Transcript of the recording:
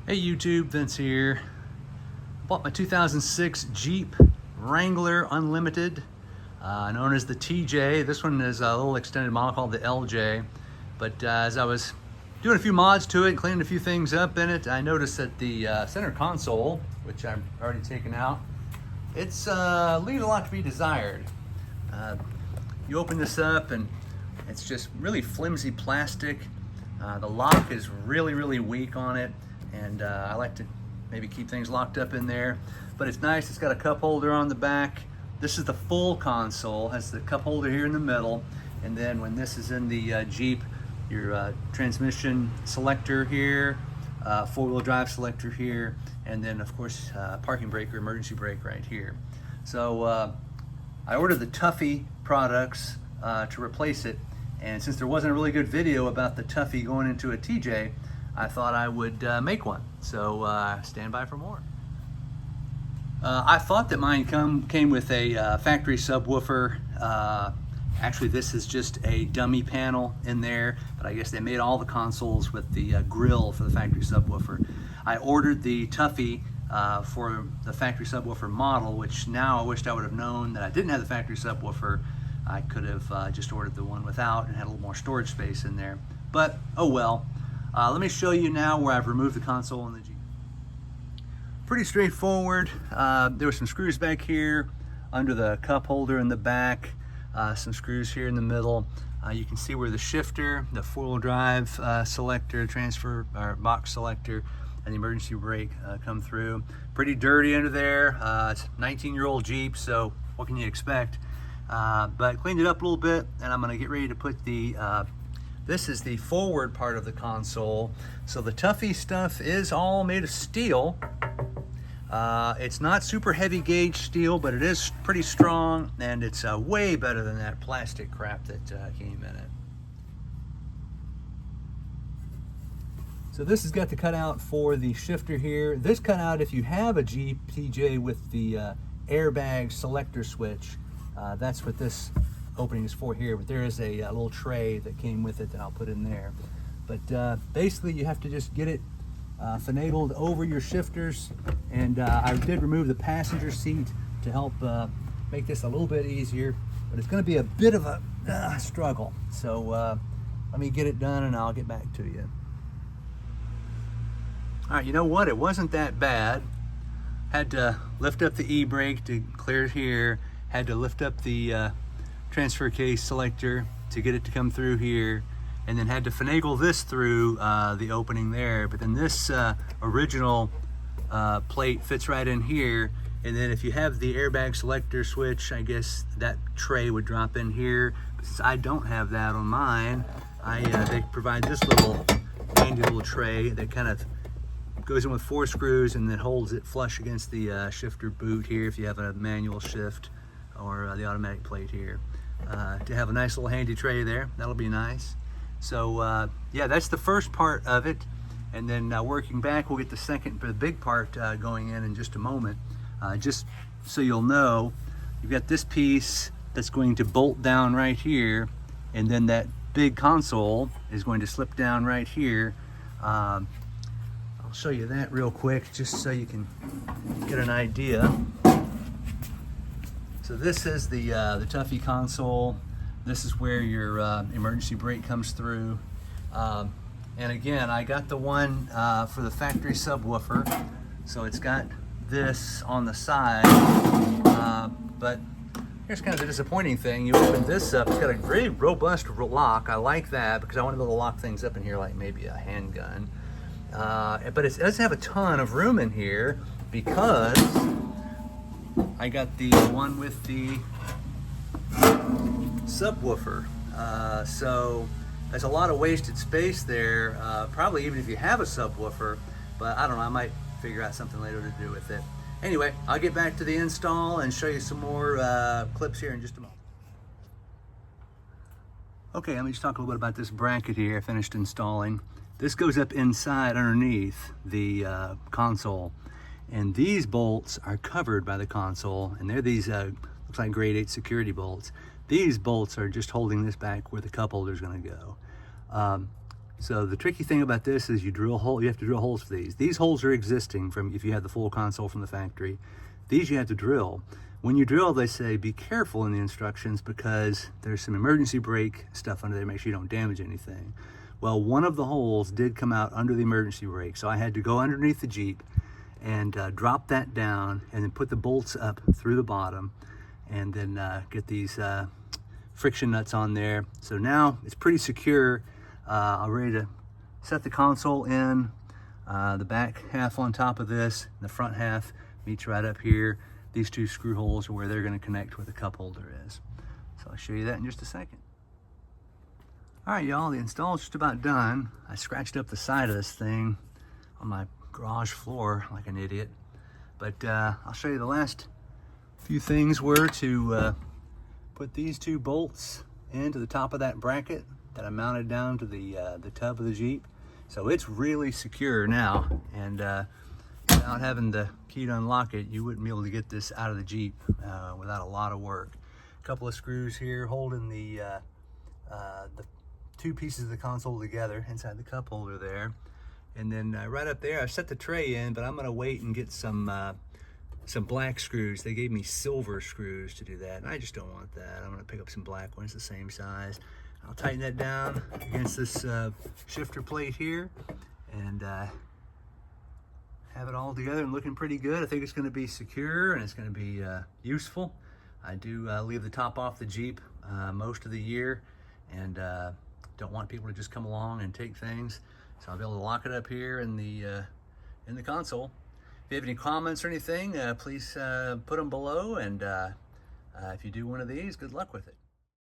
Hey YouTube, Vince here. Bought my 2006 Jeep Wrangler Unlimited, known as the TJ. This one is a little extended model called the LJ. But as I was doing a few mods to it, cleaning a few things up in it, I noticed that the center console, which I've already taken out, it's leaving a lot to be desired. You open this up and it's just really flimsy plastic. The lock is really weak on it, and I like to maybe keep things locked up in there. But it's nice, it's got a cup holder on the back. This is the full console, has the cup holder here in the middle, and then when this is in the Jeep, your transmission selector here, four-wheel drive selector here, and then of course parking brake or emergency brake right here. So I ordered the Tuffy products to replace it, and since there wasn't a really good video about the Tuffy going into a TJ, I thought I would make one. So stand by for more. I thought that mine came with a factory subwoofer. Actually, this is just a dummy panel in there, but I guess they made all the consoles with the grill for the factory subwoofer. I ordered the Tuffy for the factory subwoofer model, which now I wished I would have known that I didn't have the factory subwoofer. I could have just ordered the one without and had a little more storage space in there. But oh well. Let me show you now where I've removed the console in the Jeep. Pretty straightforward. There were some screws back here under the cup holder in the back, some screws here in the middle. You can see where the shifter, the four-wheel drive selector, transfer or box selector, and the emergency brake come through. Pretty dirty under there. It's a 19-year-old Jeep, so what can you expect? But cleaned it up a little bit, and I'm going to get ready to put the this is the forward part of the console. So the Tuffy stuff is all made of steel. It's not super heavy gauge steel, but it is pretty strong, and it's way better than that plastic crap that came in it. So this has got the cutout for the shifter here. This cutout, if you have a Jeep TJ with the airbag selector switch, that's what this opening is for here, but there is a little tray that came with it that I'll put in there. But basically you have to just get it finagled over your shifters, and I did remove the passenger seat to help make this a little bit easier, but it's going to be a bit of a struggle. So let me get it done and I'll get back to you. Alright, you know what? It wasn't that bad. Had to lift up the e-brake to clear it here. Had to lift up the transfer case selector to get it to come through here, and then had to finagle this through the opening there. But then this original plate fits right in here, and then if you have the airbag selector switch, I guess that tray would drop in here. But since I don't have that on mine, they provide this little handy little tray that kind of goes in with 4 screws and then holds it flush against the shifter boot here if you have a manual shift, or the automatic plate here. To have a nice little handy tray there, that'll be nice. So yeah, that's the first part of it, and then working back, we'll get the big part going in just a moment. Just so you'll know, you've got this piece that's going to bolt down right here, and then that big console is going to slip down right here. I'll show you that real quick just so you can get an idea. So this is the Tuffy console. This is where your emergency brake comes through. And again, I got the one for the factory subwoofer. So it's got this on the side. But here's kind of the disappointing thing. You open this up, it's got a very robust lock. I like that because I want to be able to lock things up in here like maybe a handgun. But it doesn't have a ton of room in here because I got the one with the subwoofer, so there's a lot of wasted space there, probably even if you have a subwoofer, but I don't know, I might figure out something later to do with it. Anyway, I'll get back to the install and show you some more clips here in just a moment. Okay, let me just talk a little bit about this bracket here I finished installing. This goes up inside underneath the console. And these bolts are covered by the console, and they're these, looks like grade 8 security bolts. These bolts are just holding this back where the cup holder is going to go. So the tricky thing about this is you have to drill holes for these. These holes are existing from if you have the full console from the factory. These you have to drill. When you drill, they say be careful in the instructions because there's some emergency brake stuff under there, make sure you don't damage anything. Well, one of the holes did come out under the emergency brake, so I had to go underneath the Jeep and drop that down and then put the bolts up through the bottom and then get these friction nuts on there. So now it's pretty secure. I'm ready to set the console in. The back half on top of this, and the front half meets right up here. These two screw holes are where they're going to connect where the cup holder is. So I'll show you that in just a second. All right, y'all, the install's just about done. I scratched up the side of this thing on my garage floor like an idiot. But I'll show you the last few things were to put these two bolts into the top of that bracket that I mounted down to the tub of the Jeep. So it's really secure now, and without having the key to unlock it, you wouldn't be able to get this out of the Jeep without a lot of work. A couple of screws here holding the two pieces of the console together inside the cup holder there. And then right up there, I set the tray in, but I'm gonna wait and get some black screws. They gave me silver screws to do that, and I just don't want that. I'm gonna pick up some black ones the same size. I'll tighten that down against this shifter plate here and have it all together and looking pretty good. I think it's gonna be secure and it's gonna be useful. I do leave the top off the Jeep most of the year, and don't want people to just come along and take things. So I'll be able to lock it up here in the console. If you have any comments or anything, please put them below, and if you do one of these, good luck with it.